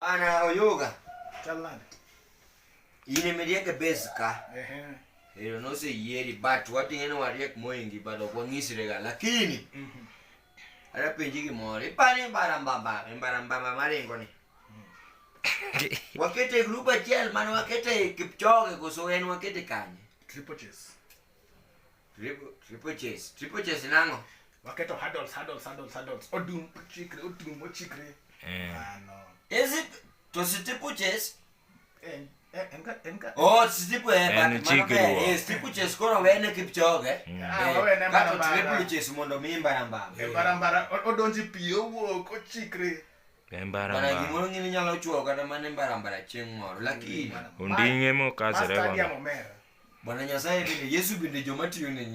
Ana oyoga. Chalani. Ine medieke beska. Ehe. No se yeri but what ine wariek moingi but okwangisirega lakini. Ara penjigi mori pane barambamba marengo ni. Wakete grupa chel man wakete Kipchoge koso en wakete kanye. Triple chase. Triple chase nango. Waketo hurdles. Odum chikre. No. Is it to triple chase? Enka. Oh, triple En chikre. Yes, triple chase kono wene Kipchoge. Wene Kato triple chase mondo mi barambamba. Barambara odonji pio wuok ochikre. Bana gimoro ngini nyalo chuo kata mane barambara chieng' moro lakini Unding'e mokasre Stadium omera. Bwana Nyasaye bende Yesu bende joma tiyo ne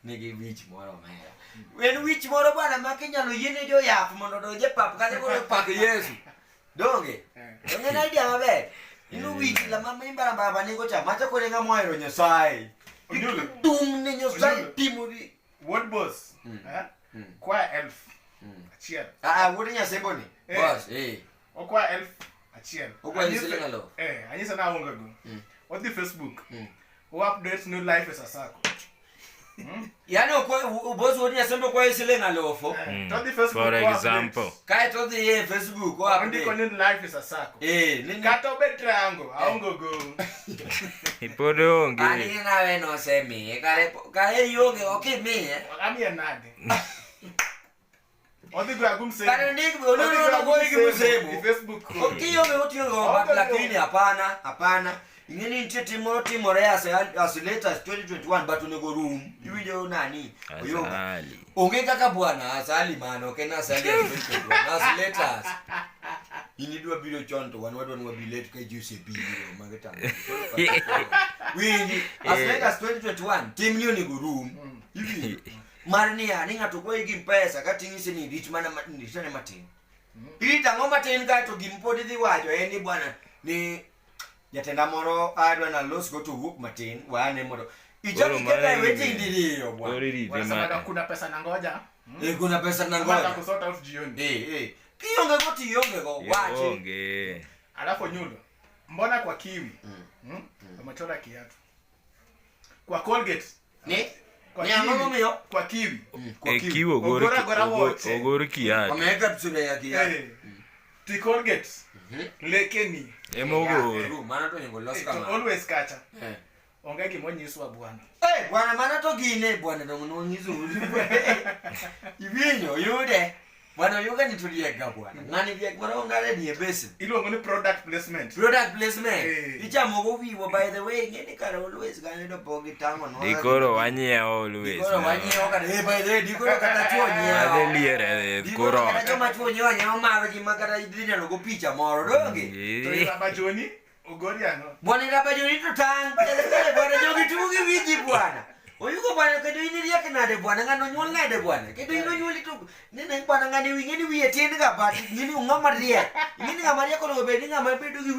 nigi wich moro omera. Wen wich moro bwana ma kinyalo yiene jo yath mondo donje pap kata koro pak Yesu. Donge? Donge na idea maber. Inu wich la mama imbarambara banego cha macha kore nga moero Nyasaye. Dung ne Nyasaye timuri. What boss? Kwa elf. Achiel. Wuode Nyasaye boni. Boss, Okwa elf. Achiel. Okwa isilinga lo. Anyisa na onga go. What the Facebook? Who updates new life is a circle. Yani boss wuode Nyasaye ndo kwa isilinga lo fo. To the Facebook. For example. Kai to the Facebook ko Ndi update. konin life is a circle. Nini Kato be triangle. Aongo go. Ipod onge. Ani nawe no semi kare yonge okimiye. Ami enade. Odi go agum say. Kare ndik no go igimsemo. Facebook. Okiyonge otiyo but lakini hapana. Ingeni timore as late as 2021 but onego room. Iwinjo nani? Oyoga. Asali. Onge kaka bwana asali mano kena asali as late as. Inidwa biro chonto wan wadwa bi late ka juice biro mageta. Winji as late as 2021 team ni onego room. Ibi marni ani ngato go igi pesa ka tingise ni rich mana matini matin. Ita ngoma matin ka to gimpodi dhi wacho eni bwana ni jatenda moro adwa na los go to work matin wane modo. Ijoki keta weti ndiriyo bwana. Wanasema kuna pesa na ngoja. Kuna pesa na Ngoja ngoja. kusort out jioni. Kiyonge go tiyonge go wache. Onge. Alafu nyundo. Mbona kwa kiwi? Amechora kiatu. Kwa Colgate. Ni Kwa ni angono kiwi. miyo Kwa kiwi. Kiwo ogor kiatu. Ameweka tusule ya kiatu. Ti Colgate. Lekeni. Emogor. Maana to yengo los kama. Always kacha. Onge gimonyiswa bwana. Bwana maana to gine bwana ndo nonyizo. Ibinyo yude. Bwana yoga nituliega bwana. Ngani bia mara ngale ni ebese. Iluongo ni product placement. Product placement. Icha mogo viwo by the way ngene kara always gane do pogi tango no. Dikoro wanyiewo always. Dikoro wanyiewo kara by the way dikoro kata chuo nyiewo. Adhe liere Dikoro koro. kata choma chuo nyiewo nyama maro gi makata idrina logo picha moro donge. To irabajoni ogoriano. Bwana irabajoni to tang. Bwana jogi tugi viji bwana. Oyugo bwana kedo iniria kenade bwana ngano nyuol nade bwana. Kedo ino nyuoli to nene bwana ngani wingeni wiye tiende ga bat ngini ungama rie. Ngini ngama rie kono bedi ngama bedo gi